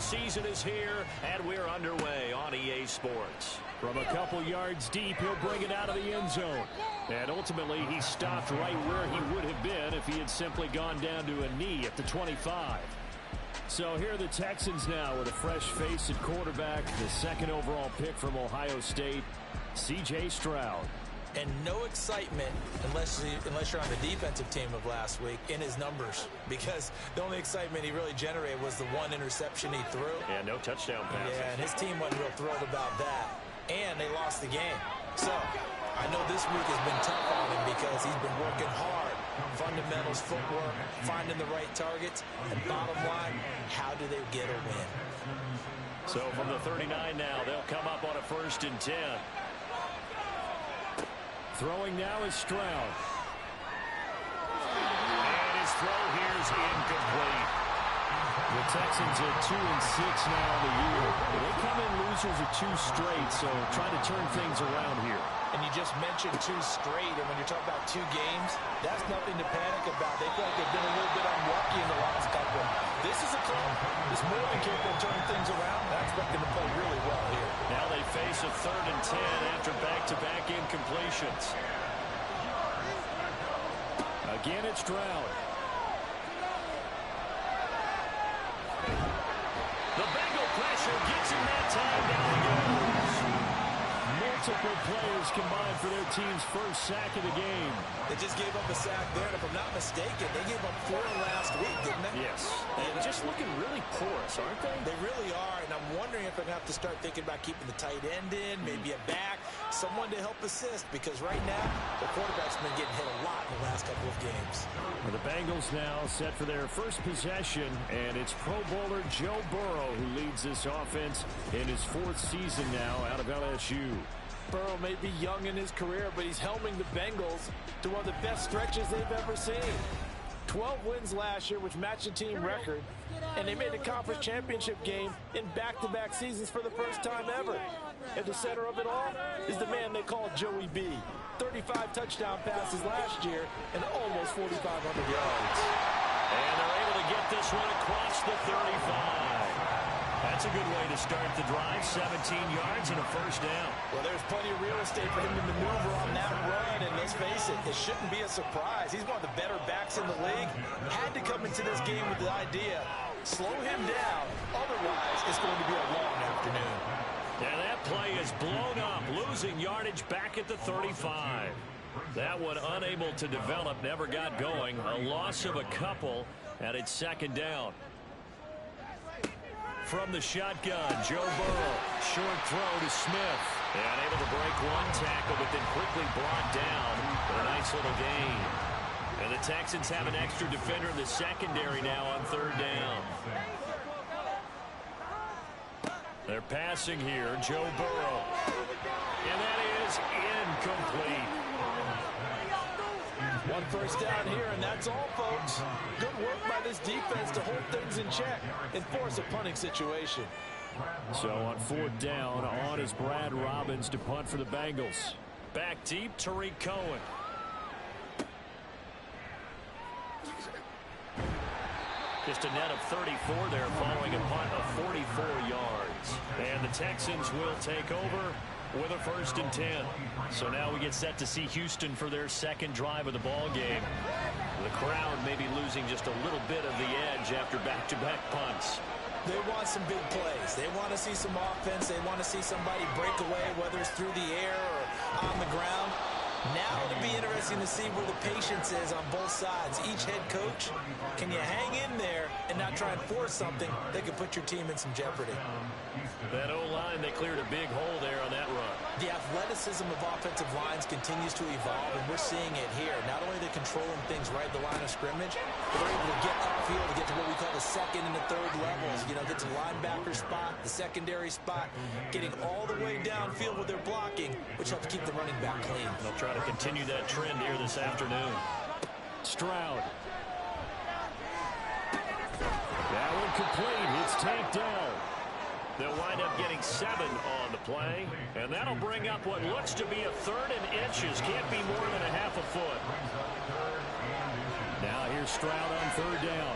season is here, and we're underway on EA Sports. From a couple yards deep, he'll bring it out of the end zone. And ultimately, he stopped right where he would have been if he had simply gone down to a knee at the 25. So here are the Texans now with a fresh face at quarterback, the second overall pick from Ohio State, C.J. Stroud. And no excitement unless you're on the defensive team of last week in his numbers, because the only excitement he really generated was the one interception he threw. And no touchdown passes. Yeah, and his team wasn't real thrilled about that. And they lost the game. So I know this week has been tough on him because he's been working hard. Fundamentals, footwork, finding the right targets. And bottom line, how do they get a win? So from the 39 now, they'll come up on a 1st and 10. Throwing now is Stroud. And his throw here is incomplete. The Texans are 2-6 now in the year. They come in losers of 2 straight, so trying to turn things around here. And you just mentioned 2 straight, and when you're talking about 2 games, that's nothing to panic about. They feel like they've been a little bit unlucky in the last couple. This is a club that's more than capable of turning things around. I expect them to play really well here. Now they face a 3rd and 10 after back-to-back incompletions. Again, it's Stroud. The Bengal pressure gets him that time. Down he goes. Multiple players combined for their team's first sack of the game. They just gave up a sack there, and if I'm not mistaken, they gave up 4 last week, didn't they? Yes. And just looking really porous, aren't they? They really are, and I'm wondering if they're going to have to start thinking about keeping the tight end in, maybe a back, someone to help assist, because right now, the quarterback's been getting hit a lot in the last couple of games. Well, the Bengals now set for their first possession, and it's Pro Bowler Joe Burrow who leads this offense in his 4th season now out of LSU. Burrow may be young in his career, but he's helming the Bengals to one of the best stretches they've ever seen. 12 wins last year, which matched the team record, and they made the conference championship game in back-to-back seasons for the first time ever. At the center of it all is the man they call Joey B. 35 touchdown passes last year and almost 4,500 yards. And they're able to get this one across the 35. That's a good way to start the drive. 17 yards and a 1st down. Well, there's plenty of real estate for him to maneuver on that run, and let's face it, it shouldn't be a surprise. He's one of the better backs in the league. Had to come into this game with the idea, slow him down, otherwise it's going to be a long afternoon. And that play is blown up, losing yardage back at the 35. That one unable to develop, never got going. A loss of a couple, and it's 2nd down. From the shotgun, Joe Burrow, short throw to Smith. And able to break one tackle, but then quickly brought down for a nice little gain. And the Texans have an extra defender in the secondary now on 3rd down. They're passing here, Joe Burrow. And that is incomplete. 1 first down here, and that's all, folks. Good work by this defense to hold things in check and force a punting situation. So on 4th down, on is Brad Robbins to punt for the Bengals. Back deep, Tariq Cohen. Just a net of 34 there following a punt of 44 yards. And the Texans will take over with a 1st and 10. So now we get set to see Houston for their 2nd drive of the ball game. The crowd may be losing just a little bit of the edge after back-to-back punts. They want some big plays. They want to see some offense. They want to see somebody break away, whether it's through the air or on the ground. Now it'll be interesting to see where the patience is on both sides. Each head coach, can you hang in there and not try and force something that could put your team in some jeopardy? That O-line, they cleared a big hole there on that run. The athleticism of offensive lines continues to evolve, and we're seeing it here. Not only are they controlling things right at the line of scrimmage, but they're able to get upfield to get to what we call the 2nd and the 3rd levels. You know, get to the linebacker spot, the secondary spot, getting all the way downfield with their blocking, which helps keep the running back clean. They'll try to continue that trend here this afternoon. Stroud. That one complete. It's tanked down. They'll wind up getting 7 on the play, and that'll bring up what looks to be a 3rd and inches. Can't be more than a half a foot. Now here's Stroud on 3rd down.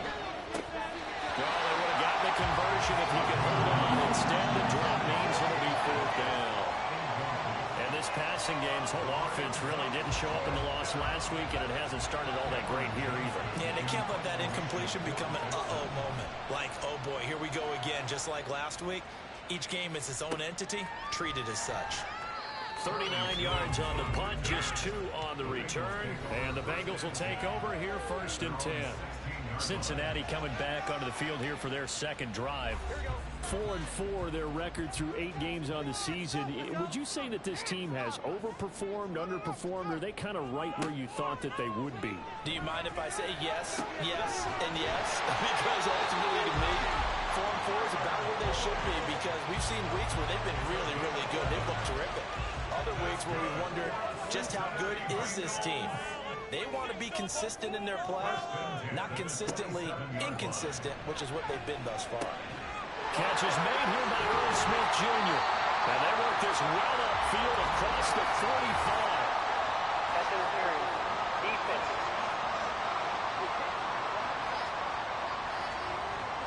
Well, they would have gotten the conversion if he can hold on. Instead, the drop means it'll be 4th down. And this passing game's whole offense really didn't show up in the loss last week, and it hasn't started all that great here either. Yeah, and they can't let that incompletion become an uh-oh moment. Like, oh boy, here we go again, just like last week. Each game is its own entity, treated as such. 39 yards on the punt, just 2 on the return. And the Bengals will take over here, 1st and 10. Cincinnati coming back onto the field here for their second drive. 4-4, their record through 8 games on the season. Would you say that this team has overperformed, underperformed, or are they kind of right where you thought that they would be? Do you mind if I say yes, yes, and yes? Because ultimately to me, 4-4 is about where they should be, because we've seen weeks where they've been really, really good. They've looked terrific. Other weeks where we wondered just how good is this team. They want to be consistent in their play, not consistently inconsistent, which is what they've been thus far. Catch is made here by Earl Smith Jr. And they work this well upfield across the 45. Second carry, defense.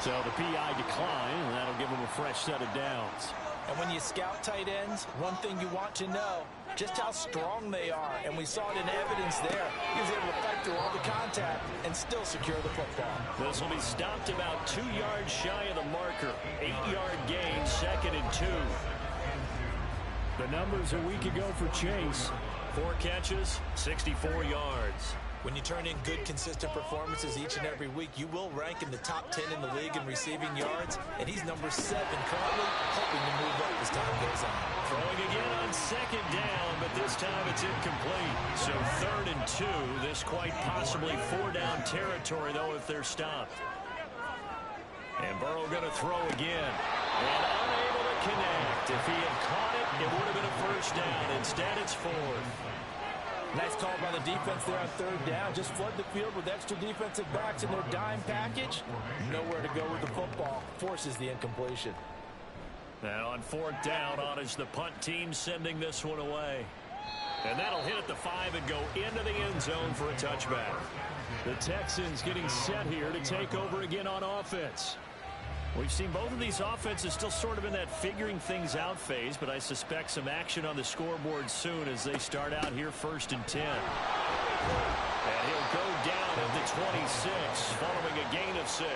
So the PI decline, and that'll give them a fresh set of downs. And when you scout tight ends, one thing you want to know, just how strong they are. And we saw it in evidence there. He was able to fight through all the contact and still secure the football. This will be stopped about 2 yards shy of the marker. 8-yard gain, 2nd and 2. The numbers a week ago for Chase. 4 catches, 64 yards. When you turn in good, consistent performances each and every week, you will rank in the top 10 in the league in receiving yards, and he's number 7 currently, hoping to move up as time goes on. Throwing again on 2nd down, but this time it's incomplete. So 3rd and 2, this quite possibly 4-down territory, though, if they're stopped. And Burrow going to throw again. And unable to connect. If he had caught it, it would have been a 1st down. Instead, it's 4th. Nice call by the defense there on 3rd down. Just flood the field with extra defensive backs in their dime package. Nowhere to go with the football. Forces the incompletion. Now on 4th down, on is the punt team sending this one away. And that'll hit at the 5 and go into the end zone for a touchback. The Texans getting set here to take over again on offense. We've seen both of these offenses still sort of in that figuring things out phase, but I suspect some action on the scoreboard soon as they start out here 1st and 10. And he'll go down at the 26, following a gain of 6.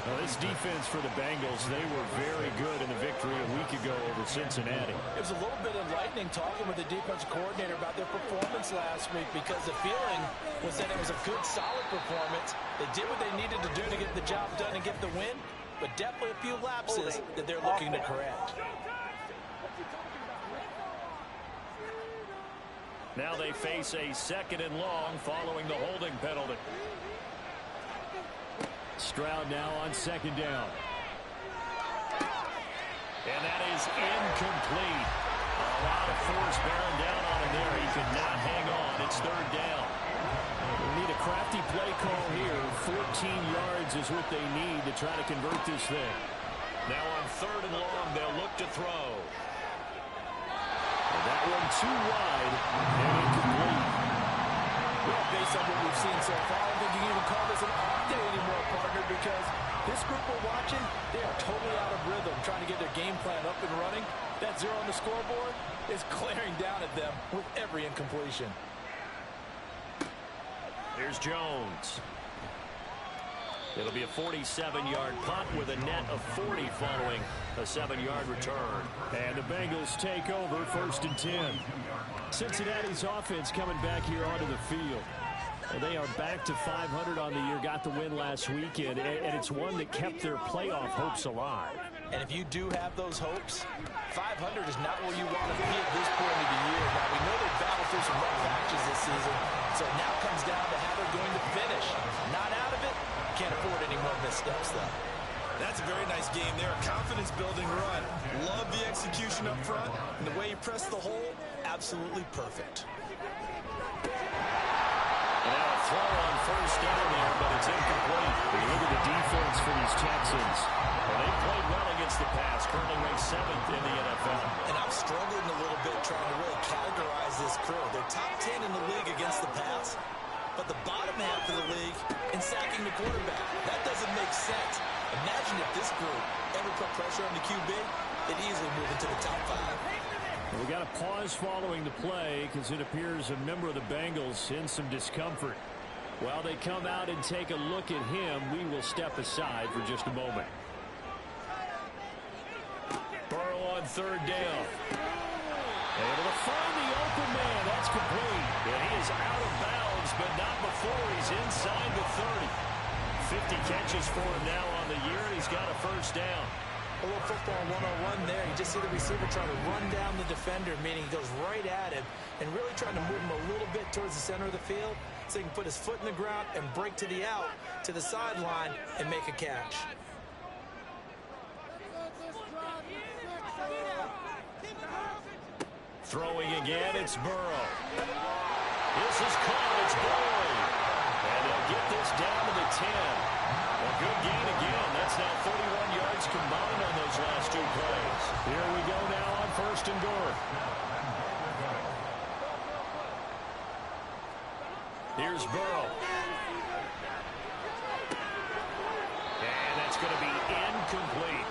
Now, this defense for the Bengals, they were very good in the victory a week ago over Cincinnati. It was a little bit enlightening talking with the defensive coordinator about their performance last week, because the feeling was that it was a good, solid performance. They did what they needed to do to get the job done and get the win, but definitely a few lapses that they're looking to correct. Now they face a 2nd and long following the holding penalty. Stroud now on 2nd down. And that is incomplete. A lot of force bearing down on him there. He could not hang on. It's 3rd down. We need a crafty play call here. 14 yards is what they need to try to convert this thing. Now on 3rd and long, they'll look to throw. And that one too wide and incomplete. Well, based on what we've seen so far, I don't think you can even call this an off day anymore, partner, because this group we're watching, they are totally out of rhythm, trying to get their game plan up and running. That 0 on the scoreboard is glaring down at them with every incompletion. Here's Jones. It'll be a 47-yard punt with a net of 40 following a 7-yard return. And the Bengals take over 1st and 10. Cincinnati's offense coming back here onto the field. They are back to 500 on the year, got the win last weekend, and it's one that kept their playoff hopes alive. And if you do have those hopes, 500 is not where you want to be at this point of the year. Now, we know they've battled through some rough patches this season, so it now comes down to how they're going to finish. Not out of it, can't afford any more missteps, though. That's a very nice game there. A confidence-building run. Love the execution up front. And the way he pressed the hole, absolutely perfect. And now a throw on 1st down there, but it's incomplete. When you look at the defense for these Texans, Well, they played well against the pass, currently ranked 7th in the NFL. And I'm struggling a little bit trying to really categorize this crew. They're top 10 in the league against the pass, but the bottom half of the league in sacking the quarterback. That doesn't make sense. Imagine if this group ever put pressure on the QB, they'd easily move into the top 5. Well, we got a pause following the play because it appears a member of the Bengals in some discomfort. While they come out and take a look at him, we will step aside for just a moment. Burrow on third down. Able to find the open man. That's complete. And he is out of bounds, but not before he's inside the 30. 50 catches for him now on the year, and he's got a first down. A little football 101 there. You just see the receiver trying to run down the defender, meaning he goes right at him and really trying to move him a little bit towards the center of the field so he can put his foot in the ground and break to the out, to the sideline, and make a catch. Throwing again, it's Burrow. This is caught, it's Boyd. And they'll get this down to the 10. A good gain again. That's now 31 yards combined on those last 2 plays. Here we go now on first and goal. Here's Burrow. And that's going to be incomplete.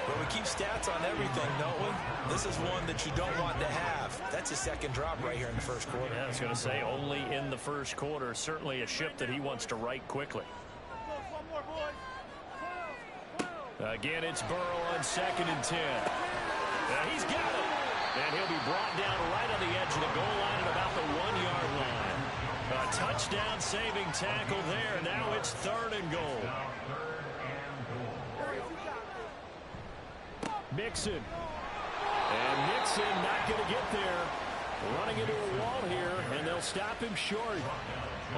But we keep stats on everything, don't we? This is one that you don't want to have. That's a second drop right here in the first quarter. Yeah, I was going to say only in the first quarter. Certainly a ship that he wants to right quickly. Again, it's Burrow on second and 10. He's got it. And he'll be brought down right on the edge of the goal line at about the 1-yard line. A touchdown saving tackle there. Now it's third and goal. Mixon. And Mixon not going to get there. Running into a wall here, and they'll stop him short.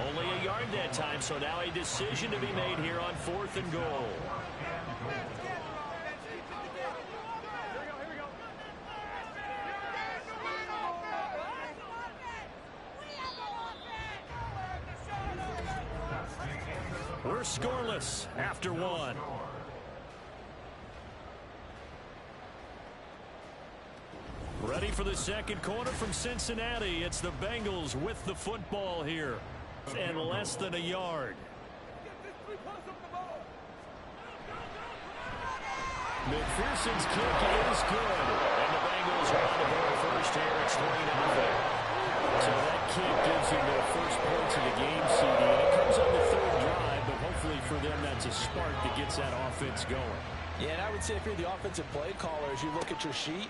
Only a yard that time, so now a decision to be made here on fourth and goal. We're scoreless after 1. Ready for the second quarter from Cincinnati. It's the Bengals with the football here. And less than a yard. McPherson's kick is good. And the Bengals are on the board first here. It's 3-0. So that kick gives them their first points of the game, CD. And it comes on the third drive, but hopefully for them that's a spark that gets that offense going. Yeah, and I would say if you're the offensive play caller, as you look at your sheet,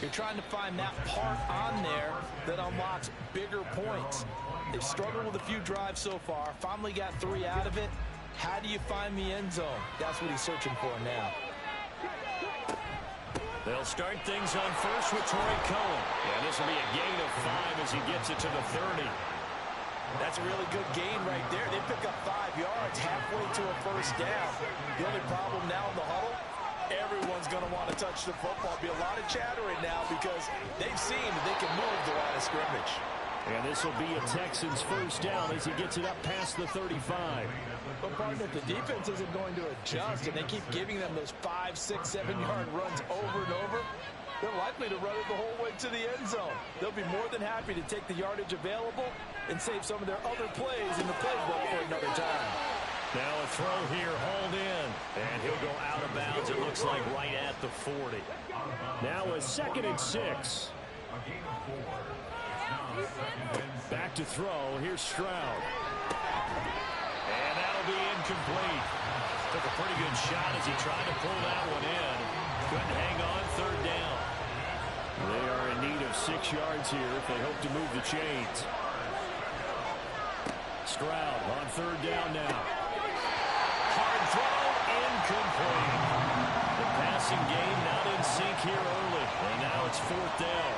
you're trying to find that part on there that unlocks bigger points. They've struggled with a few drives so far. Finally got 3 out of it. How do you find the end zone? That's what he's searching for now. They'll start things on first with Torrey Cohen. And this will be a gain of 5 as he gets it to the 30. That's a really good gain right there. They pick up 5 yards halfway to a first down. The only problem now in the huddle, everyone's going to want to touch the football. Be a lot of chattering now because they've seen that they can move the line of scrimmage. And this will be a Texans first down as he gets it up past the 35. But, partner, if the defense isn't going to adjust and they keep giving them those 5, 6, 7-yard runs over and over, they're likely to run it the whole way to the end zone. They'll be more than happy to take the yardage available and save some of their other plays in the playbook for another time. Now a throw here, hauled in. And he'll go out of bounds, it looks like right at the 40. Now a 2nd and 6. Back to throw, here's Stroud. And that'll be incomplete. Took a pretty good shot as he tried to pull that one in. Couldn't hang on, third down. They are in need of 6 yards here if they hope to move the chains. Stroud on third down now. Hard throw, incomplete. The passing game not in sync here early. And now it's fourth down.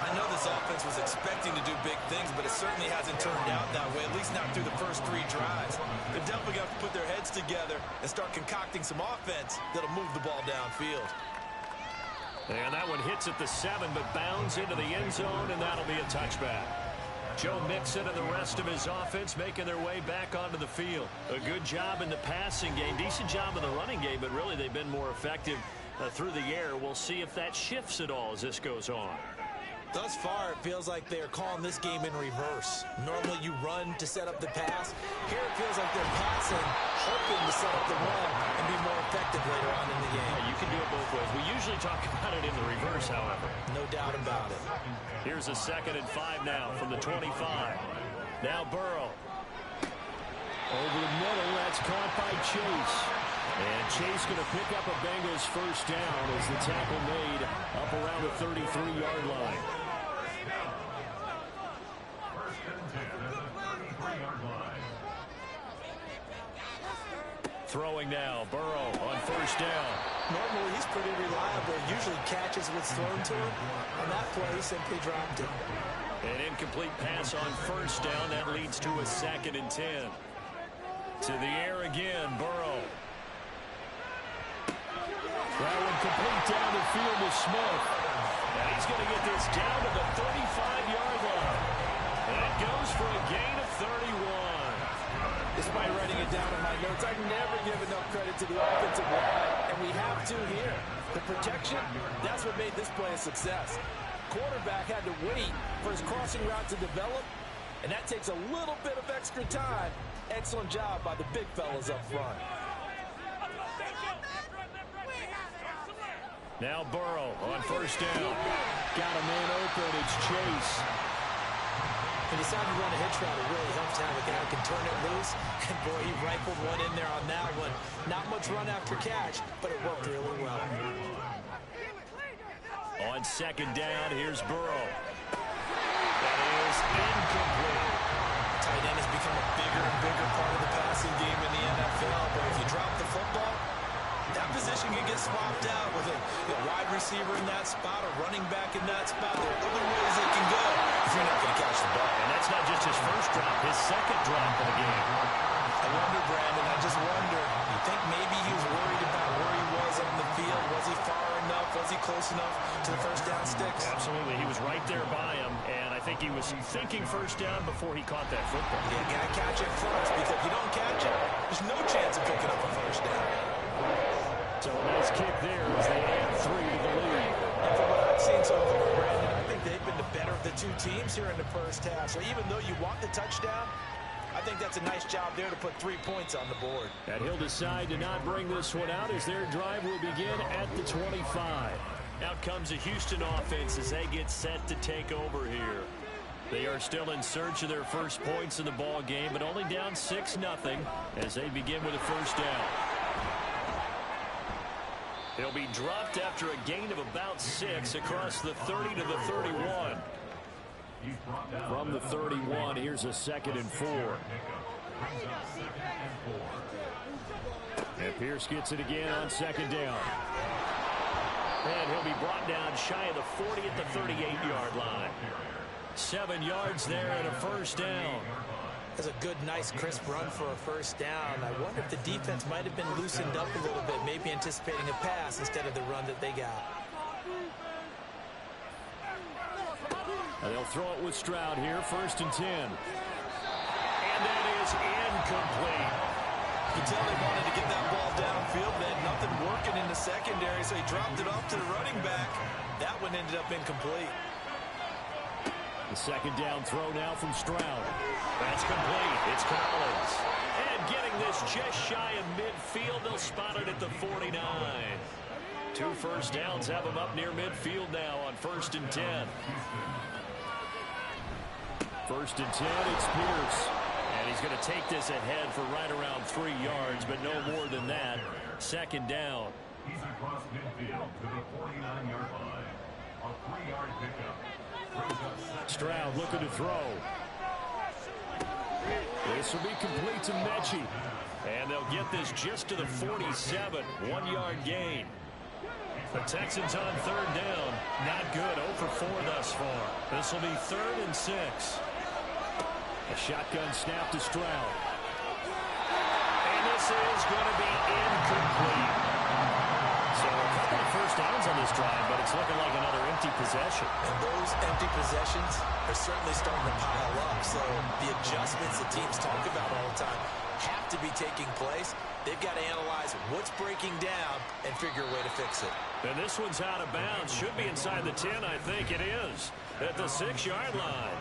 I know this offense was expecting to do big things, but it certainly hasn't turned out that way, at least not through the first 3 drives. They're definitely going to have to put their heads together and start concocting some offense that'll move the ball downfield. And that one hits at the 7, but bounds into the end zone, and that'll be a touchback. Joe Mixon and the rest of his offense making their way back onto the field. A good job in the passing game, decent job in the running game, but really they've been more effective through the air. We'll see if that shifts at all as this goes on. Thus far, it feels like they're calling this game in reverse. Normally you run to set up the pass. Here it feels like they're passing, hoping to set up the run and be more effective later on in the game. Yeah, you can do it both ways. We usually talk about it in the reverse, however. No doubt about it. Here's a 2nd and 5 now from the 25. Now Burrow. Over the middle, that's caught by Chase. And Chase going to pick up a Bengals first down as the tackle made up around the 33-yard line. Throwing now, Burrow on first down. Normally he's pretty reliable. Usually catches what's thrown to him. On that play, he simply dropped it. An incomplete pass on first down. That leads to a 2nd and 10. To the air again, Burrow. That one complete down the field to Smith. And he's going to get this down to the 35-yard line. And it goes for a gain of 31. Despite writing it down in my notes, I never give enough credit to the offensive line, and we have to here. The protection, that's what made this play a success. Quarterback had to wait for his crossing route to develop, and that takes a little bit of extra time. Excellent job by the big fellas up front. Now Burrow on first down. Got a man open. It's Chase. He decided to run a hitch route. It really helps to have a guy who can turn it loose. And boy, he rifled one in there on that one. Not much run after catch, but it worked really well. On 2nd down, here's Burrow. That is incomplete. Tight end has become a bigger and bigger part of the passing game in the NFL. But if you drop the football, that position can get swapped out with a wide receiver in that spot, a running back in that spot. There are other ways it can go if you're not going to catch the ball. And that's not just his first drop, his 2nd drop of the game. I wonder, Brandon, I just wonder, you think maybe he was worried about where he was on the field? Was he far enough? Was he close enough to the first down sticks? Absolutely. He was right there by him, and I think he was thinking first down before he caught that football. You got to catch it first, because if you don't catch it, there's no chance of picking up a first down. So a nice kick there as they add 3 to the lead. And from what I've seen so far, Brandon, I think they've been the better of the two teams here in the first half. So even though you want the touchdown, I think that's a nice job there to put 3 points on the board. And he'll decide to not bring this one out as their drive will begin at the 25. Out comes the Houston offense as they get set to take over here. They are still in search of their first points in the ball game, but only down 6-0 as they begin with a first down. He'll be dropped after a gain of about 6 across the 30 to the 31. From the 31, here's a 2nd and 4. And Pierce gets it again on 2nd down. And he'll be brought down shy of the 40 at the 38-yard line. 7 yards there and a first down. That's a good, nice, crisp run for a first down. I wonder if the defense might have been loosened up a little bit, maybe anticipating a pass instead of the run that they got. And they'll throw it with Stroud here, 1st and 10. And that is incomplete. You can tell they wanted to get that ball downfield. They had nothing working in the secondary, so he dropped it off to the running back. That one ended up incomplete. The 2nd down throw now from Stroud. That's complete. It's Collins. And getting this just shy of midfield. They'll spot it at the 49. 2 first downs have him up near midfield now on 1st and 10. 1st and 10, it's Pierce. And he's going to take this ahead for right around 3 yards, but no more than that. 2nd down. He's across midfield to the 49-yard line. A 3-yard pickup. Stroud looking to throw. This will be complete to Mechie. And they'll get this just to the 47. 1-yard gain. The Texans on 3rd down. Not good. 0 for 4 thus far. This will be 3rd and 6. A shotgun snap to Stroud. And this is going to be incomplete. So a couple of first downs on this drive, but it's looking like another empty possession. And those empty possessions are certainly starting to pile up. So the adjustments that teams talk about all the time have to be taking place. They've got to analyze what's breaking down and figure a way to fix it. And this one's out of bounds. Should be inside the 10, I think it is. At the 6-yard line.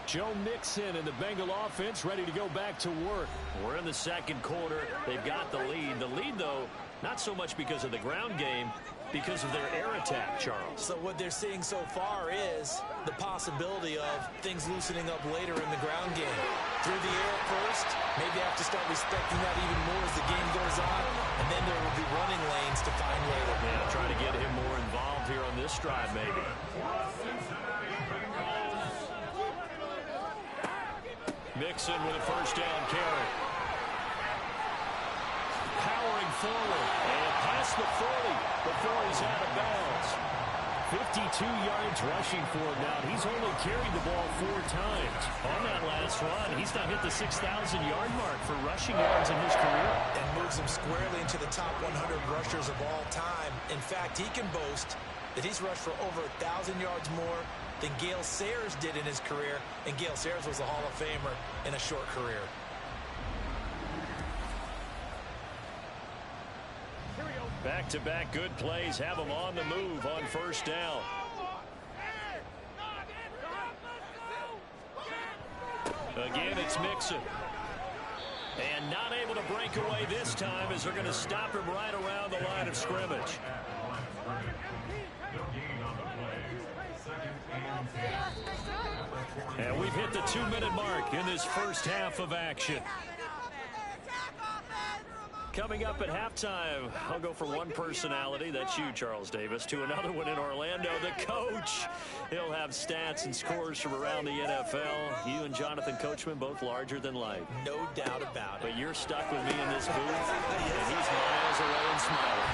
Joe Mixon and the Bengal offense ready to go back to work. We're in the second quarter. They've got the lead. The lead, though, not so much because of the ground game, because of their air attack, Charles. So what they're seeing so far is the possibility of things loosening up later in the ground game. Through the air first, maybe have to start respecting that even more as the game goes on, and then there will be running lanes to find later. Yeah, try to get him more involved here on this drive, maybe. Mixon with a first down carry. Powering forward and past the 40 before he's out of bounds. 52 yards rushing for him now. He's only carried the ball 4 times. On that last run, he's now hit the 6,000-yard mark for rushing yards in his career. And moves him squarely into the top 100 rushers of all time. In fact, he can boast that he's rushed for over 1,000 yards more than Gale Sayers did in his career, and Gale Sayers was a Hall of Famer in a short career. Back-to-back good plays have him on the move on first down. Again, it's Mixon. And not able to break away this time as they're going to stop him right around the line of scrimmage. And we've hit the 2-minute mark in this first half of action. Coming up at halftime, I'll go from one personality, that's you, Charles Davis, to another one in Orlando, the coach. He'll have stats and scores from around the NFL. You and Jonathan Coachman, both larger than life. No doubt about it. But you're stuck with me in this booth, and he's miles away and smiling.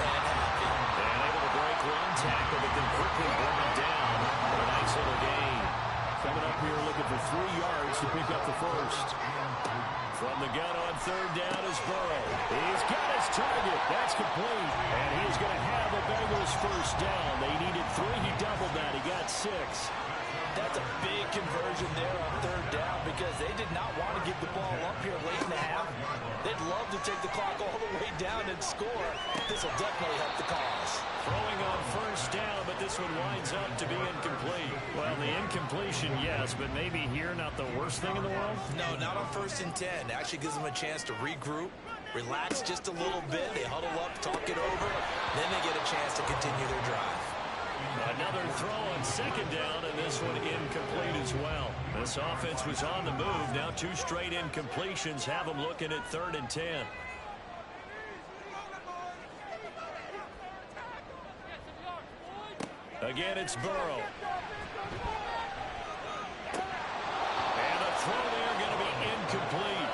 And able to break one tackle, but then quickly bring it down for a nice little gain. Coming up here looking for 3 yards to pick up the first. From the gun on third down is Burrow. He's got his target. That's complete. And he's going to have the Bengals first down. They needed 3. He doubled that. He got 6. That's a big conversion there on third down because they did not want to give the ball up here late in the half. They'd love to take the clock all the way down and score. This will definitely help the cause. Throwing on first down, but this one winds up to be incomplete. Well, the incompletion, yes, but maybe here not the worst thing in the world? No, not on 1st and 10. It actually gives them a chance to regroup, relax just a little bit. They huddle up, talk it over. Then they get a chance to continue their drive. Another throw on second down, and this one incomplete as well. This offense was on the move. Now 2 straight incompletions have them looking at 3rd and 10. Again, it's Burrow. And a throw there going to be incomplete.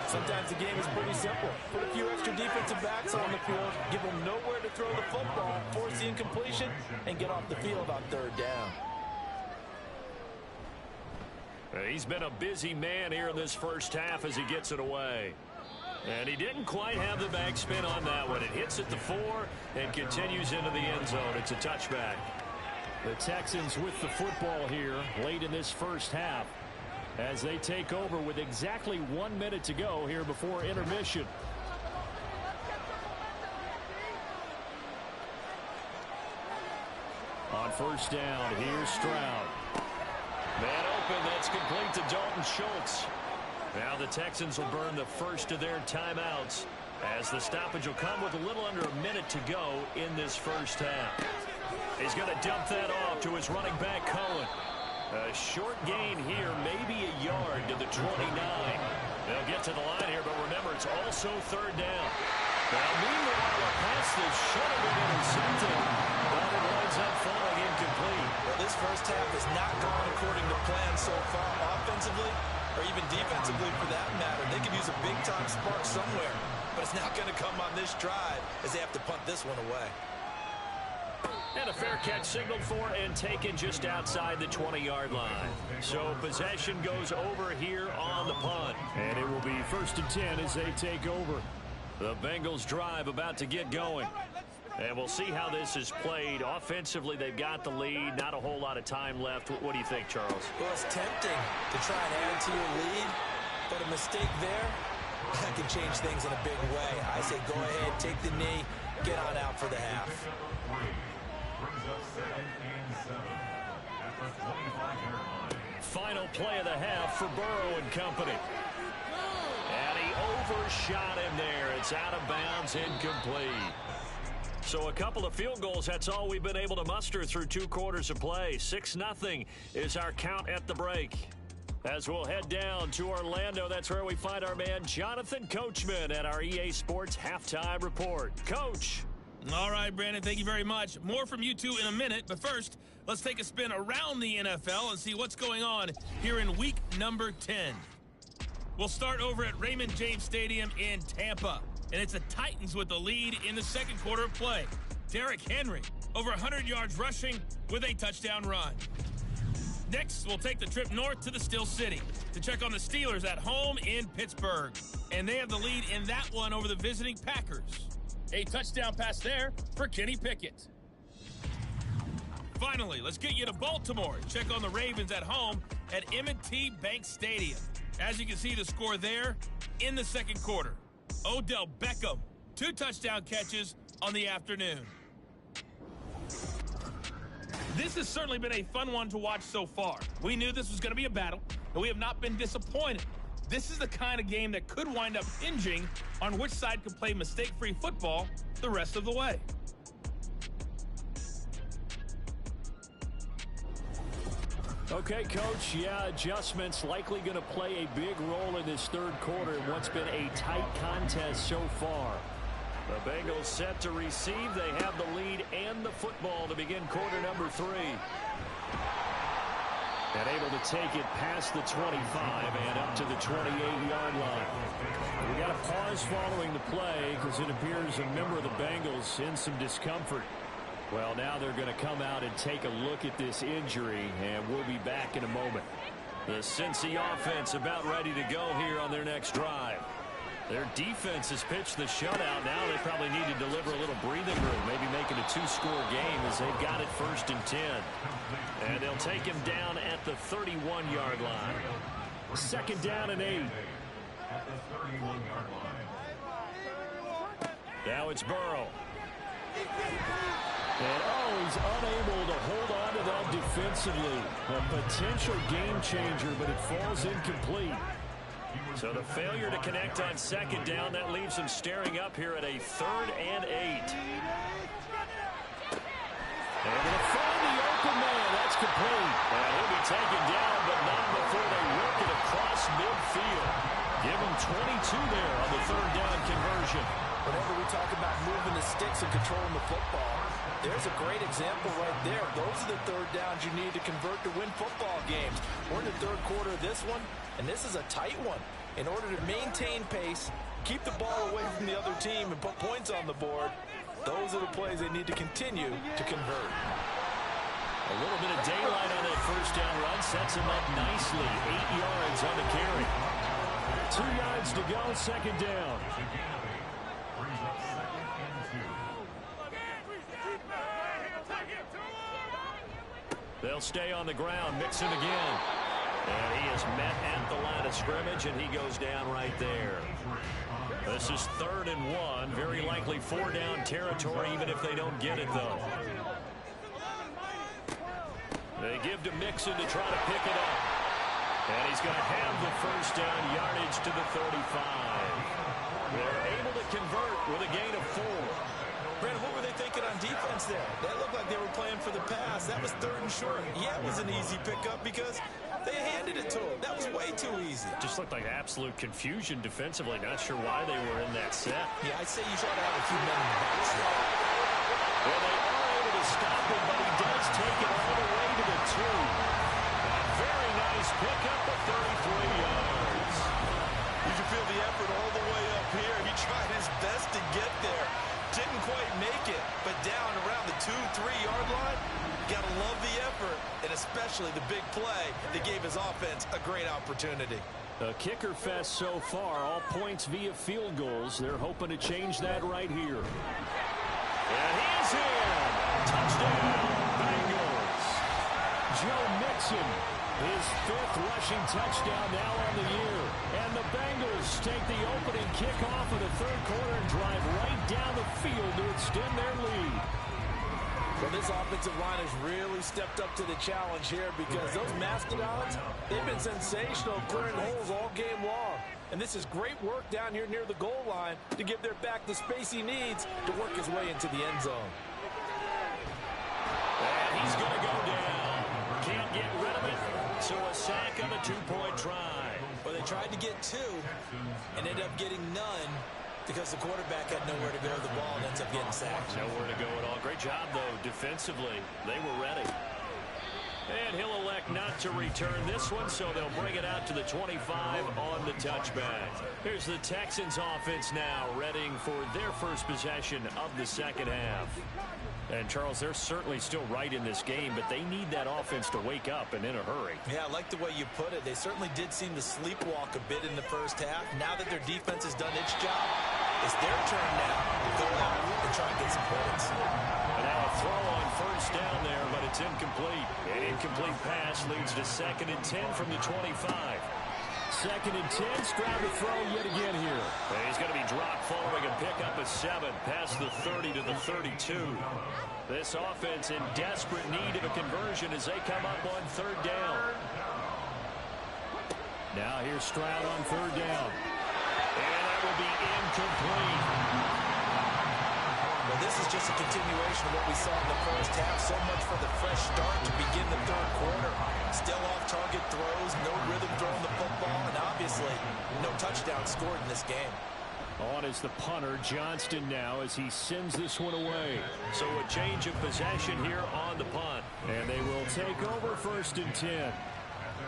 Sometimes the game is pretty simple. Put a few extra defensive backs on the field, give them nowhere to throw the football, force the incompletion, and get off the field on third down. He's been a busy man here in this first half as he gets it away. And he didn't quite have the backspin on that one. It hits at the 4 and continues into the end zone. It's a touchback. The Texans with the football here late in this first half as they take over with exactly 1 minute to go here before intermission. On first down, here's Stroud. Man open, that's complete to Dalton Schultz. Now the Texans will burn the first of their timeouts as the stoppage will come with a little under a minute to go in this first half. He's going to dump that off to his running back, Cohen. A short gain here, maybe a yard to the 29. They'll get to the line here, but remember, it's also third down. Now, meanwhile, a pass that should have been intercepted, but it winds up falling incomplete. Well, this first half has not gone according to plan so far offensively, or even defensively for that matter. They could use a big-time spark somewhere, but it's not going to come on this drive as they have to punt this one away. And a fair catch signaled for and taken just outside the 20-yard line. So possession goes over here on the punt. And it will be 1st and 10 as they take over. The Bengals drive about to get going. And we'll see how this is played. Offensively, they've got the lead. Not a whole lot of time left. What do you think, Charles? Well, it's tempting to try and add to your lead, But a mistake there, that can change things in a big way. I say go ahead, take the knee, get on out for the half. Final play of the half for Burrow and company. And he overshot him there. It's out of bounds, incomplete. So a couple of field goals, that's all we've been able to muster through 2 quarters of play. 6-0 is our count at the break. As we'll head down to Orlando, that's where we find our man Jonathan Coachman at our EA Sports Halftime Report. Coach. All right, Brandon, thank you very much. More from you two in a minute, but first, let's take a spin around the NFL and see what's going on here in week number 10. We'll start over at Raymond James Stadium in Tampa, and it's the Titans with the lead in the second quarter of play. Derrick Henry, over 100 yards rushing with a touchdown run. Next, we'll take the trip north to the Steel City to check on the Steelers at home in Pittsburgh. And they have the lead in that one over the visiting Packers. A touchdown pass there for Kenny Pickett. Finally, let's get you to Baltimore. Check on the Ravens at home at M&T Bank Stadium. As you can see, the score there in the second quarter. Odell Beckham, 2 touchdown catches on the afternoon. This has certainly been a fun one to watch so far. We knew this was going to be a battle, and we have not been disappointed. This is the kind of game that could wind up hinging on which side can play mistake-free football the rest of the way. Okay, Coach, yeah, adjustments likely going to play a big role in this third quarter in what's been a tight contest so far. The Bengals set to receive. They have the lead and the football to begin quarter number 3. And able to take it past the 25 and up to the 28-yard line. We got a pause following the play because it appears a member of the Bengals in some discomfort. Well, now they're going to come out and take a look at this injury, and we'll be back in a moment. The Cincy offense about ready to go here on their next drive. Their defense has pitched the shutout. Now they probably need to deliver a little breathing room, maybe make it a 2-score game as they've got it 1st and 10. And they'll take him down at the 31-yard line. 2nd down and 8. Now it's Burrow. And he's unable to hold on to that defensively. A potential game changer, but it falls incomplete. So the failure to connect on 2nd down, that leaves him staring up here at a 3rd and 8. They're going to find the open man. That's complete. And he'll be taken down, but not before they work it across midfield. Give him 22 there on the 3rd down conversion. Whenever we talk about moving the sticks and controlling the football, there's a great example right there. Those are the 3rd downs you need to convert to win football games. We're in the 3rd quarter of this one, and this is a tight one. In order to maintain pace, keep the ball away from the other team, and put points on the board, those are the plays they need to continue to convert. A little bit of daylight on that 1st down run sets him up nicely. 8 yards on the carry. 2 yards to go, 2nd down. They'll stay on the ground. Mixon again. And he is met at the line of scrimmage, and he goes down right there. This is 3rd and 1. Very likely 4-down territory, even if they don't get it, though. They give to Mixon to try to pick it up. And he's going to have the 1st down yardage to the 35. They're able to convert with a gain of 4. Brandon, what were they thinking on defense there? That looked like they were playing for the pass. That was 3rd and short. Yeah, it was an easy pickup because they handed it to him. That was way too easy. Just looked like absolute confusion defensively. Not sure why they were in that set. Yeah, I'd say you try to have a few men in the box there. Well, they are able to stop him, but he does take it all the way to the 2. A very nice pickup of 33 yards. You can feel the effort all the way up here. He tried his best to get there. Didn't quite make it, but down around the 2-3-yard line, gotta love the effort, and especially the big play that gave his offense a great opportunity. A kicker fest so far, all points via field goals. They're hoping to change that right here. And he's in. Touchdown, Bengals. Joe Mixon His 5th rushing touchdown now on the year. And the Bengals take the opening kickoff of the 3rd quarter and drive right down the field to extend their lead. Well, this offensive line has really stepped up to the challenge here because those Mastodons, they've been sensational clearing holes all game long. And this is great work down here near the goal line to give their back the space he needs to work his way into the end zone. And he's going to go down. Can't get rid of it. So a sack on a 2-point try. Well, they tried to get 2 and ended up getting none because the quarterback had nowhere to go to the ball and ends up getting sacked. Nowhere to go at all. Great job, though, defensively. They were ready. And he'll elect not to return this one, so they'll bring it out to the 25 on the touchback. Here's the Texans offense now, readying for their first possession of the second half. And, Charles, they're certainly still right in this game, but they need that offense to wake up and in a hurry. Yeah, I like the way you put it. They certainly did seem to sleepwalk a bit in the first half. Now that their defense has done its job, it's their turn now to go out and try and get some points. And now a throw on first down there, but it's incomplete. An incomplete pass leads to 2nd and 10 from the 25. 2nd and 10, Stroud to throw yet again here. And he's going to be dropped following a pickup of 7 past the 30 to the 32. This offense in desperate need of a conversion as they come up on 3rd down. Now here's Stroud on 3rd down. And that will be incomplete. Well, this is just a continuation of what we saw in the first half. So much for the fresh start to begin the 3rd quarter. Still off-target throws, no rhythm throwing the football, and obviously no touchdown scored in this game. On is the punter, Johnston now, as he sends this one away. So a change of possession here on the punt. And they will take over 1st and 10.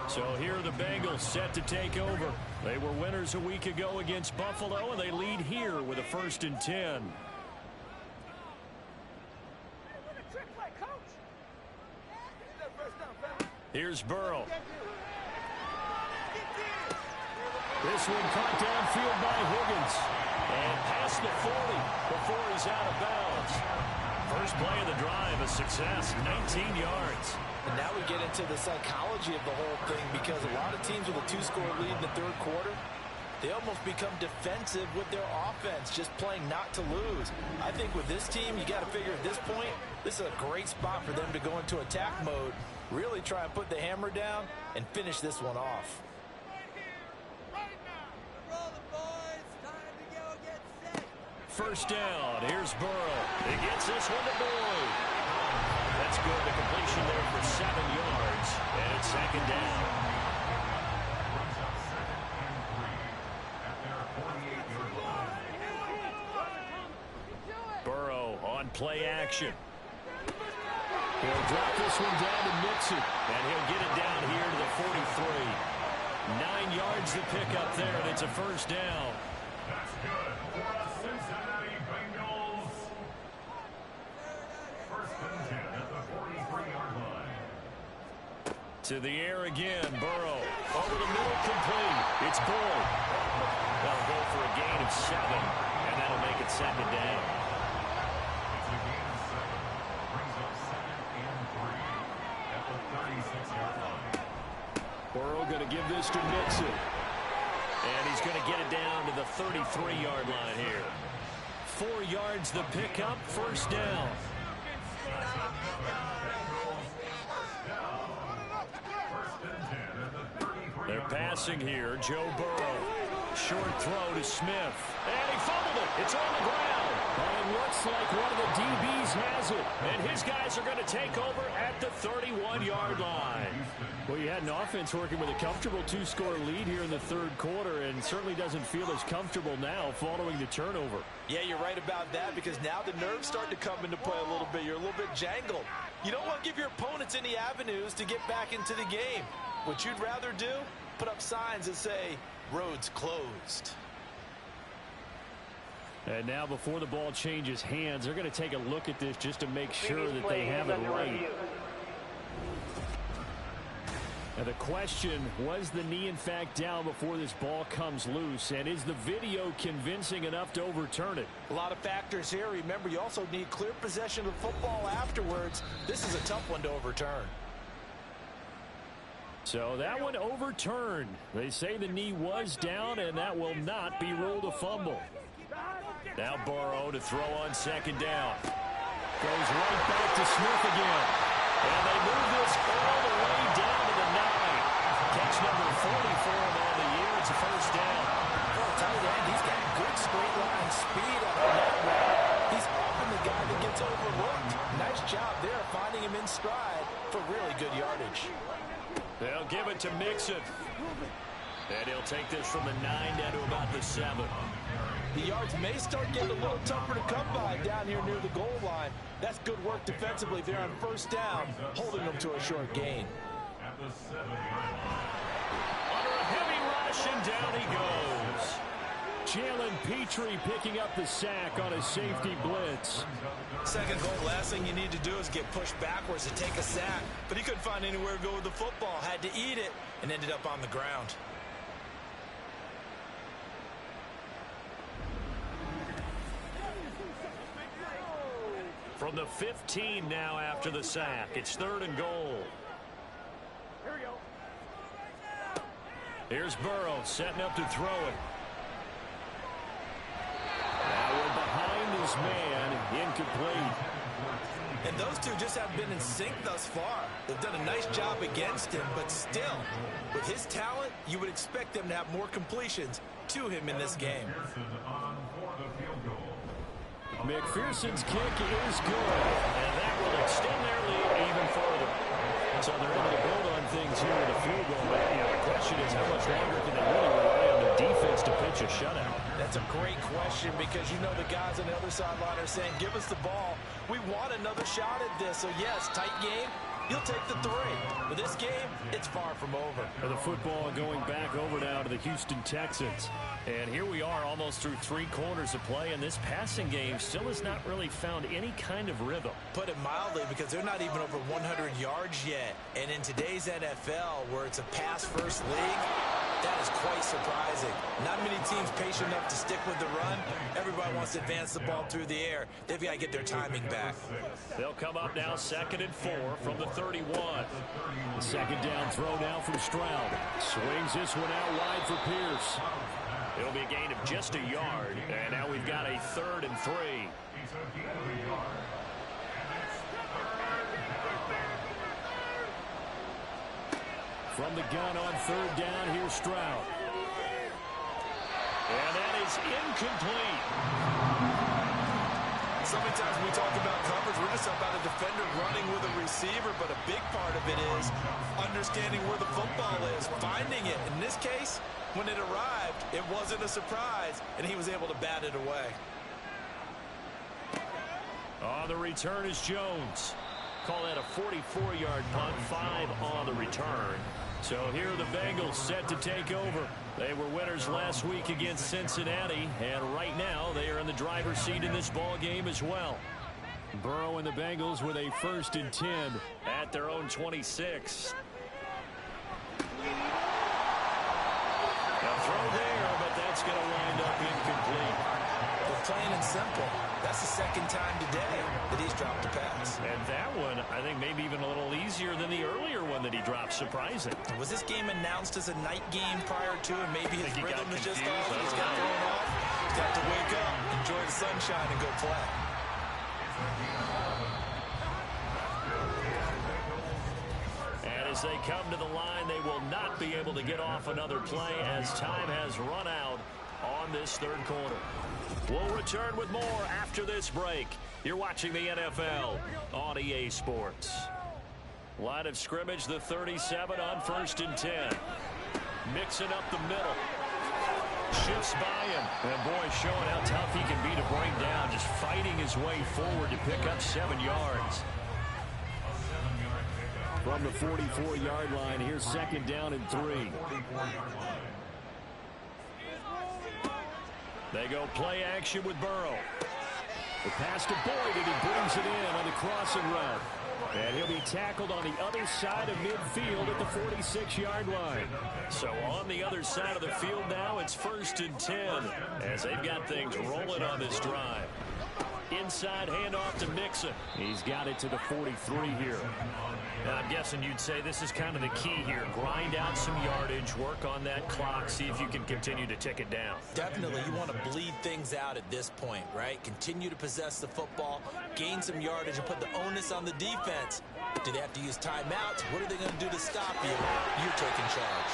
So here are the Bengals set to take over. They were winners a week ago against Buffalo, and they lead here with a 1st and 10. Here's Burrow. This one caught downfield by Higgins. And past the 40 before he's out of bounds. First play of the drive, a success, 19 yards. And now we get into the psychology of the whole thing because a lot of teams with a 2-score lead in the 3rd quarter, they almost become defensive with their offense, just playing not to lose. I think with this team, you got to figure at this point, this is a great spot for them to go into attack mode, really try and put the hammer down and finish this one off. First down, here's Burrow. He gets this one to Boyd. That's good, the completion there for 7 yards, and it's 2nd down. Burrow on play action. He'll drop this one down to Mixon. And he'll get it down here to the 43. 9 yards to pick up there, and it's a 1st down. That's good for the Cincinnati Bengals. 1st and 10 at the 43-yard line. To the air again, Burrow. Over the middle, complete. It's Boyd. They'll go for a gain of 7, and that'll make it 2nd down. It's a gain of 7. Brings up 2nd and 3 at the 36-yard line. Burrow going to give this to Mixon. And he's going to get it down to the 33-yard line here. 4 yards the pickup, 1st down. They're passing here, Joe Burrow. Short throw to Smith. And he fumbled it. It's on the ground. And it looks like one of the DBs has it. And his guys are going to take over at the 31-yard line. Well, you had an offense working with a comfortable 2-score lead here in the 3rd quarter, and certainly doesn't feel as comfortable now following the turnover. Yeah, you're right about that because now the nerves start to come into play a little bit. You're a little bit jangled. You don't want to give your opponents any avenues to get back into the game. What you'd rather do, put up signs that say, roads closed. And now before the ball changes hands, they're going to take a look at this just to make sure that they have it right. Now the question, was the knee in fact down before this ball comes loose? And is the video convincing enough to overturn it? A lot of factors here. Remember, you also need clear possession of the football afterwards. This is a tough one to overturn. So that one overturned. They say the knee was down, and that will not be ruled a fumble. Now Burrow to throw on second down. Goes right back to Smith again. And they move this all the way down to the 9. Catch number 40 for him on the year. It's a first down. Well, tight end, he's got good straight line speed on that route. He's often the guy that gets overlooked. Nice job there finding him in stride for really good yardage. They'll give it to Mixon. And he'll take this from the 9 down to about the 7. The yards may start getting a little tougher to come by down here near the goal line. That's good work defensively there on first down, holding them to a short gain. At the 7-yard Under a heavy rush, and down he goes. Jalen Petrie picking up the sack on a safety blitz. Second goal, last thing you need to do is get pushed backwards to take a sack. But he couldn't find anywhere to go with the football. Had to eat it and ended up on the ground. From the 15 now after the sack. It's 3rd and goal. Here's Burrow setting up to throw it. Now we're behind his man, incomplete. And those two just haven't been in sync thus far. They've done a nice job against him, but still, with his talent, you would expect them to have more completions to him in this game. on for the field goal. McPherson's kick is good, and that will extend their lead even further. So they're able to build on things here with a field goal. But, the question is, how much longer can they really rely on their defense to pitch a shutout? That's a great question because you know the guys on the other sideline are saying, give us the ball. We want another shot at this. So, yes, tight game. You'll take the 3. But this game, it's far from over. For the football going back over now to the Houston Texans. And here we are almost through 3 quarters of play, and this passing game still has not really found any kind of rhythm. Put it mildly, because they're not even over 100 yards yet. And in today's NFL, where it's a pass-first league, that is quite surprising. Not many teams patient enough to stick with the run. Everybody wants to advance the ball through the air. They've got to get their timing back. They'll come up now 2nd and 4 from the 31. The second down throw now from Stroud. Swings this one out wide for Pierce. It'll be a gain of just a yard. And now we've got a 3rd and 3. From the gun on 3rd down, here's Stroud. And that is incomplete. So many times when we talk about coverage, we're just about a defender running with a receiver, but a big part of it is understanding where the football is, finding it. In this case, when it arrived, it wasn't a surprise, and he was able to bat it away. On the return is Jones. Call that a 44-yard punt, 5 on the return. So here are the Bengals set to take over. They were winners last week against Cincinnati, and right now they are in the driver's seat in this ball game as well. Burrow and the Bengals with a 1st and 10 at their own 26. A throw there, but that's going to wind up incomplete. Plain and simple. That's the 2nd time today that he's dropped a pass. And that one, I think, maybe even a little easier than the earlier one that he dropped. Surprising. Was this game announced as a night game prior to, and maybe his rhythm is just off? He's got thrown off. He's got to wake up, enjoy the sunshine, and go play. And as they come to the line, they will not be able to get off another play as time has run out on this 3rd quarter. We'll return with more after this break. You're watching the NFL on EA Sports. Line of scrimmage, the 37 on 1st and 10. Mixing up the middle. Shifts by him. And boy, showing how tough he can be to bring down. Just fighting his way forward to pick up 7 yards. From the 44-yard line, here's 2nd down and 3. They go play action with Burrow. The pass to Boyd, and he brings it in on the crossing route. And he'll be tackled on the other side of midfield at the 46-yard line. So on the other side of the field now, it's 1st and 10 as they've got things rolling on this drive. Inside handoff to Mixon. He's got it to the 43 here. I'm guessing you'd say this is kind of the key here. Grind out some yardage, work on that clock, see if you can continue to tick it down. Definitely, you want to bleed things out at this point, right? Continue to possess the football, gain some yardage, and put the onus on the defense. Do they have to use timeouts? What are they going to do to stop you? You're taking charge.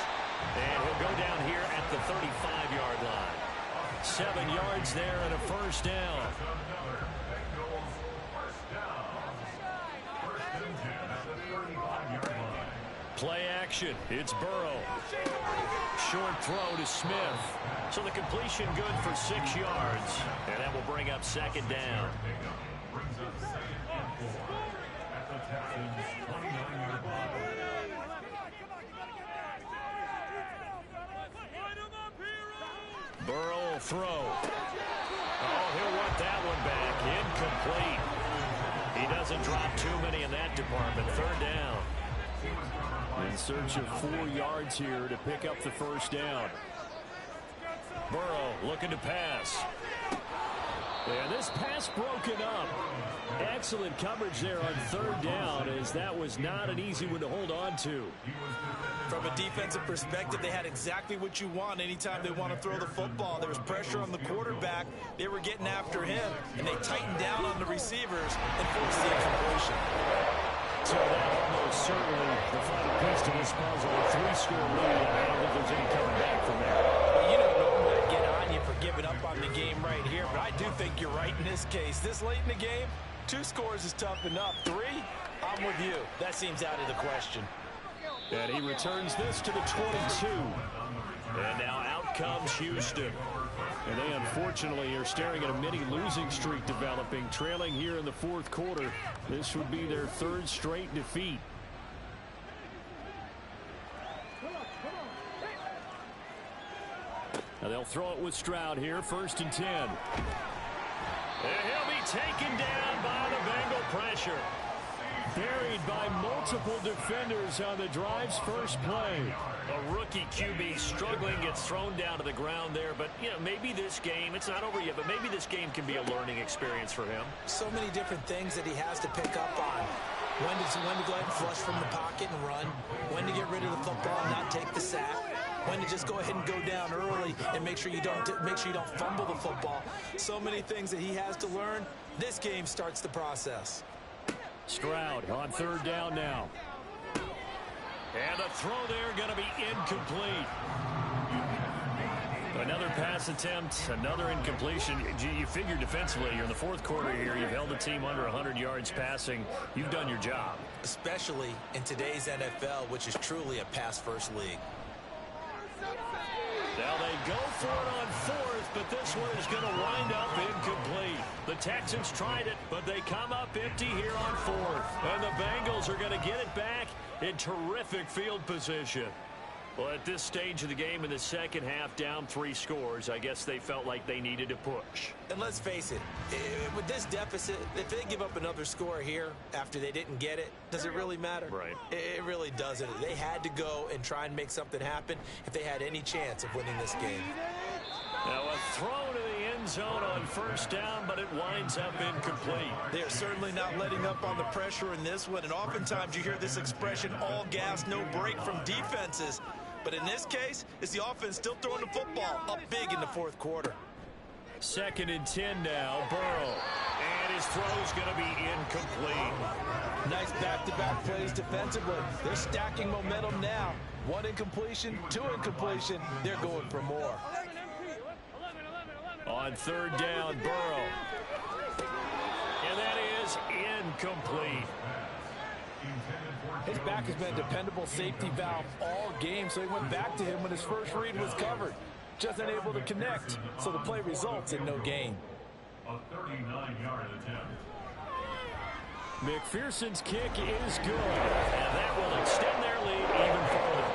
And he'll go down here at the 35-yard line. 7 yards there and a first down. Play action. It's Burrow. Short throw to Smith. So the completion good for 6 yards. And that will bring up second down. Burrow will throw. Oh, he'll want that one back. Incomplete. He doesn't drop too many in that department. Third down. In search of 4 yards here to pick up the first down. Burrow looking to pass. And this pass broken up. Excellent coverage there on third down, as that was not an easy one to hold on to. From a defensive perspective, they had exactly what you want anytime they want to throw the football. There was pressure on the quarterback. They were getting after him, and they tightened down on the receivers and forced the incompletion. So that almost certainly the final piece to this puzzle. A 3-score lead. I don't think there's any coming back from there. Well, you don't normally get on you for giving up on the game right here, but I do think you're right in this case. This late in the game, 2 scores is tough enough. 3, I'm with you. That seems out of the question. And he returns this to the 22. And now out comes Houston. And they unfortunately are staring at a mini losing streak developing, trailing here in the fourth quarter. This would be their 3rd straight defeat. Now they'll throw it with Stroud here, 1st and 10. And he'll be taken down by the Bengal pressure. Buried by multiple defenders on the drive's first play. A rookie QB struggling, gets thrown down to the ground there. But, you know, maybe this game, it's not over yet, but maybe this game can be a learning experience for him. So many different things that he has to pick up on. When to go ahead and flush from the pocket and run. When to get rid of the football and not take the sack. When to just go ahead and go down early and make sure you don't fumble the football. So many things that he has to learn. This game starts the process. Stroud on 3rd down now. And the throw there going to be incomplete. Another pass attempt, another incompletion. You figure defensively, you're in the 4th quarter here. You've held the team under 100 yards passing. You've done your job. Especially in today's NFL, which is truly a pass-first league. Now they go for it on 4th, but this one is going to wind up incomplete. The Texans tried it, but they come up empty here on 4th. And the Bengals are going to get it back in terrific field position. Well, at this stage of the game in the second half, down 3 scores, I guess they felt like they needed to push. And let's face it, with this deficit, if they give up another score here after they didn't get it, does it really matter? Right. It really doesn't. They had to go and try and make something happen if they had any chance of winning this game. Now a throw to the end zone on 1st down, but it winds up incomplete. They are certainly not letting up on the pressure in this one, and oftentimes you hear this expression, all gas, no break from defenses. But in this case, it's the offense still throwing the football up big in the 4th quarter. 2nd and 10 now, Burrow. And his throw's going to be incomplete. Nice back-to-back plays defensively. They're stacking momentum now. 1 incompletion, 2 incompletion. They're going for more. On 3rd down, Burrow. And that is incomplete. His back has been a dependable safety valve all game, so he went back to him when his first read was covered. Just unable to connect, so the play results in no gain. A 39-yard attempt. McPherson's kick is good. And that will extend their lead even further.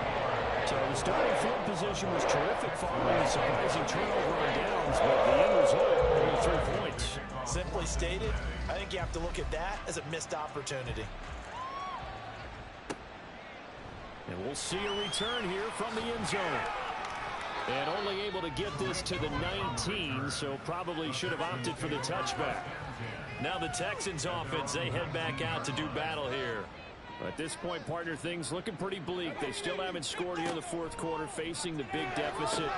So the starting field position was terrific following a surprising turnover on downs, but the end result, only 3 points. Simply stated, I think you have to look at that as a missed opportunity. And we'll see a return here from the end zone. And only able to get this to the 19, so probably should have opted for the touchback. Now the Texans offense, they head back out to do battle here. At this point, partner, things looking pretty bleak. They still haven't scored here in the fourth quarter, facing the big deficit.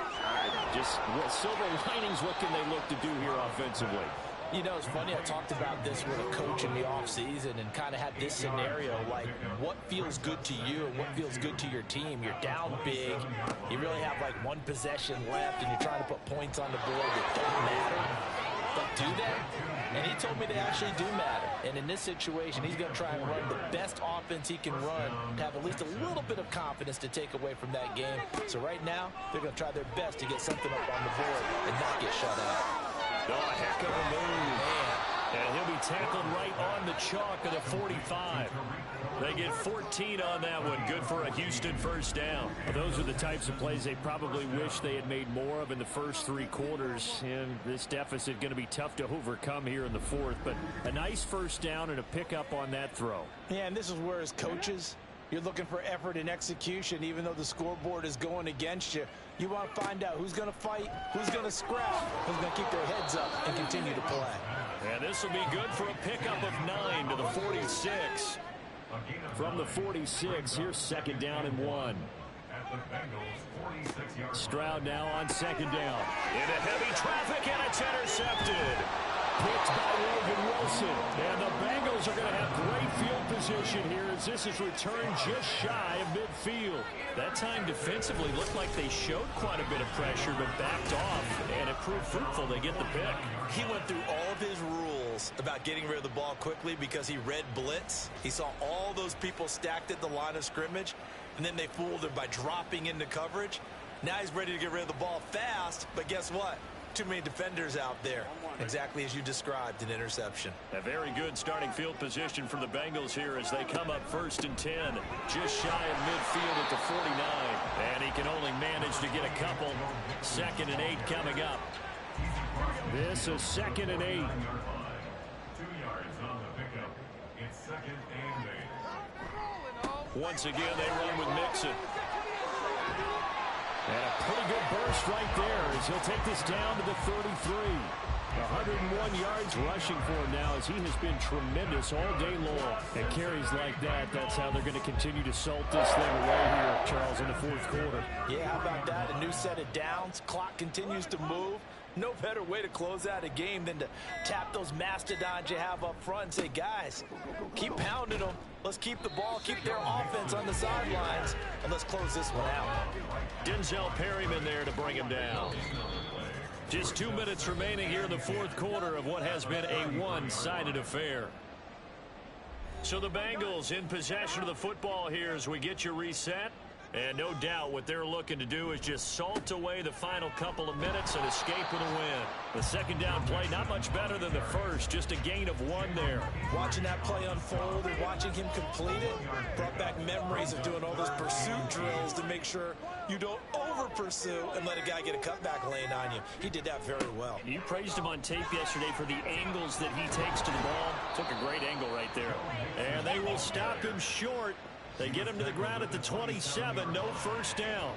Just what silver linings, what can they look to do here offensively? You know, it's funny, I talked about this with a coach in the offseason and kind of had this scenario, like what feels good to you and what feels good to your team. You're down big, you really have like one possession left, and you're trying to put points on the board that don't matter. But do they? And he told me they actually do matter. And in this situation, he's going to try and run the best offense he can run to have at least a little bit of confidence to take away from that game. So right now, they're going to try their best to get something up on the board and not get shut out. Oh, a heck of a move. And he'll be tackled right on the chalk of the 45. They get 14 on that one. Good for a Houston first down. Well, those are the types of plays they probably wish they had made more of in the first three quarters. And this deficit going to be tough to overcome here in the fourth. But a nice first down and a pickup on that throw. Yeah, and this is where as coaches, you're looking for effort and execution, even though the scoreboard is going against you. You want to find out who's going to fight, who's going to scrap, who's going to keep their heads up and continue to play. And this will be good for a pickup of 9 to the 46. From the 46, here's second down and 1. Stroud now on second down. Into heavy traffic, and it's intercepted. Picked by Logan Wilson. And the Bengals are going to have great field position here as this is returned just shy of midfield. That time defensively looked like they showed quite a bit of pressure but backed off, and it proved fruitful. They get the pick. He went through all of his rules about getting rid of the ball quickly because he read blitz. He saw all those people stacked at the line of scrimmage, and then they fooled him by dropping into coverage. Now he's ready to get rid of the ball fast, but guess what? Too many defenders out there. Exactly as you described, an interception. A very good starting field position for the Bengals here as they come up 1st and 10. Just shy of midfield at the 49. And he can only manage to get a couple. 2nd and 8 coming up. This is 2nd and 8. 2 yards on the pickup. It's 2nd and 8. Once again, they run with Mixon. And a pretty good burst right there as he'll take this down to the 33. 101 yards rushing for him now as he has been tremendous all day long. And carries like that, that's how they're going to continue to salt this thing away here, Charles, in the fourth quarter. Yeah, how about that? A new set of downs. Clock continues to move. No better way to close out a game than to tap those mastodons you have up front and say, guys, keep pounding them. Let's keep the ball, keep their offense on the sidelines, and let's close this one out. Denzel Perryman there to bring him down. Just 2 minutes remaining here in the fourth quarter of what has been a one-sided affair. So the Bengals in possession of the football here as we get you reset. And no doubt what they're looking to do is just salt away the final couple of minutes and escape with a win. The second down play, not much better than the first, just a gain of 1 there. Watching that play unfold and watching him complete it brought back memories of doing all those pursuit drills to make sure you don't over-pursue and let a guy get a cutback lane on you. He did that very well. You praised him on tape yesterday for the angles that he takes to the ball. Took a great angle right there. And they will stop him short. They get him to the ground at the 27. No first down.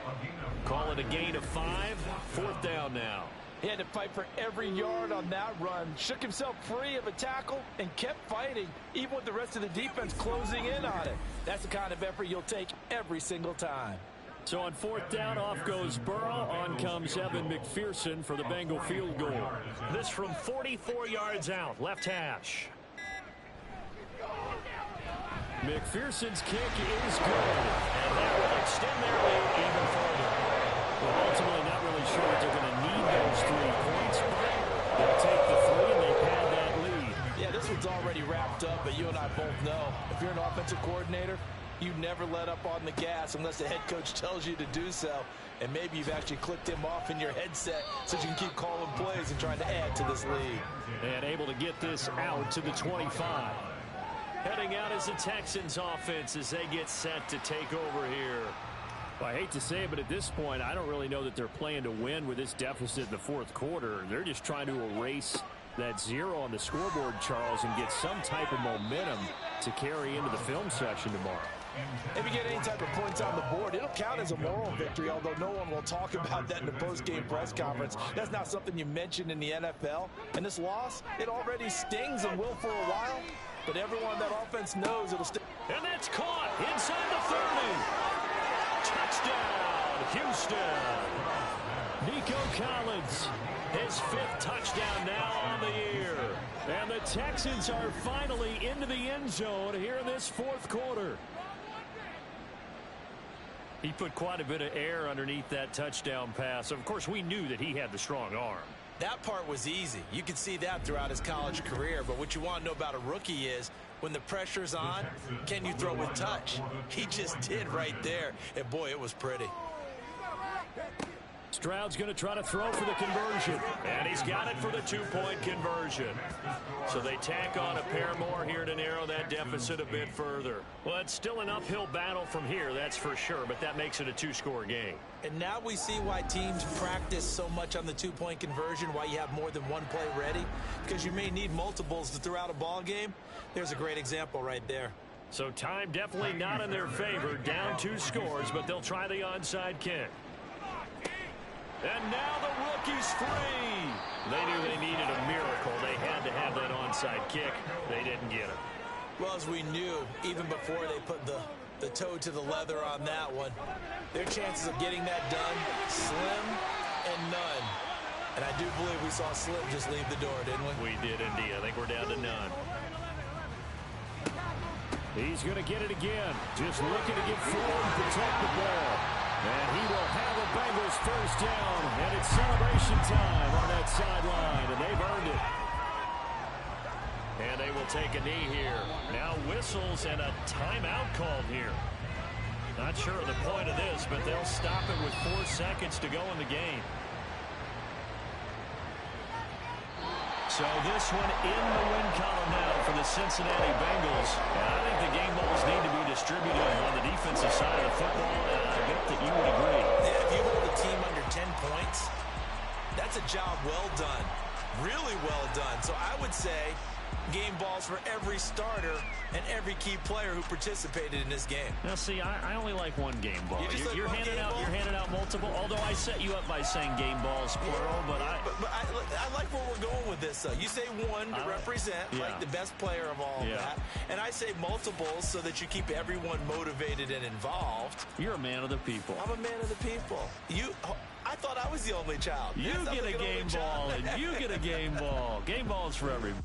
Call it a gain of 5. 4th down now. He had to fight for every yard on that run. Shook himself free of a tackle and kept fighting, even with the rest of the defense closing in on it. That's the kind of effort you'll take every single time. So on 4th down, off goes Burrow. On comes Evan McPherson for the Bengal field goal. This from 44 yards out. Left hash. McPherson's kick is good. And that will extend their lead even further. Well, ultimately, not really sure that they're going to need those 3 points, but they'll take the 3 and they've had that lead. Yeah, this one's already wrapped up, but you and I both know if you're an offensive coordinator, you never let up on the gas unless the head coach tells you to do so. And maybe you've actually clicked him off in your headset so you can keep calling plays and trying to add to this lead. And able to get this out to the 25. Heading out is the Texans offense as they get set to take over here. Well, I hate to say it, but at this point, I don't really know that they're playing to win with this deficit in the fourth quarter. They're just trying to erase that 0 on the scoreboard, Charles, and get some type of momentum to carry into the film session tomorrow. If you get any type of points on the board, it'll count as a moral victory, although no one will talk about that in the post-game press conference. That's not something you mention in the NFL. And this loss, it already stings and will for a while. But everyone on that offense knows it'll stay. And that's caught inside the 30. Touchdown, Houston. Nico Collins, his 5th touchdown now on the year. And the Texans are finally into the end zone here in this 4th quarter. He put quite a bit of air underneath that touchdown pass. Of course, we knew that he had the strong arm. That part was easy. You could see that throughout his college career. But what you want to know about a rookie is when the pressure's on, can you throw with touch? He just did right there. And, boy, it was pretty. Stroud's going to try to throw for the conversion. And he's got it for the 2-point conversion. So they tack on a pair more here to narrow that deficit a bit further. Well, it's still an uphill battle from here, that's for sure, but that makes it a 2-score game. And now we see why teams practice so much on the 2-point conversion, why you have more than one play ready, because you may need multiples to throw out a ball game. There's a great example right there. So time definitely not in their favor, down 2 scores, but they'll try the onside kick. And now the rookie's free. They knew they needed a miracle. They had to have that onside kick. They didn't get it. Well, as we knew, even before they put the toe to the leather on that one, their chances of getting that done, slim and none. And I do believe we saw Slim just leave the door, didn't we? We did indeed. I think we're down to none. He's going to get it again. Just looking to get forward and protect the ball. And he will have a Bengals first down. And it's celebration time on that sideline. And they've earned it. And they will take a knee here. Now whistles and a timeout called here. Not sure of the point of this, but they'll stop it with 4 seconds to go in the game. So this one in the win column now for the Cincinnati Bengals. And I think the game balls need to be distributed on the defensive side of the football, and I bet that you would agree. Yeah, if you hold a team under 10 points, that's a job well done. Really well done. So I would say game balls for every starter and every key player who participated in this game. Now, see, I only like one game ball. You're handing out multiple. Although I set you up by saying game balls plural, but I like where we're going with this. You say one to represent like the best player of all that, and I say multiples so that you keep everyone motivated and involved. You're a man of the people. I'm a man of the people. I thought I was the only child. You get a game ball, and you get a game ball. Game balls for everyone.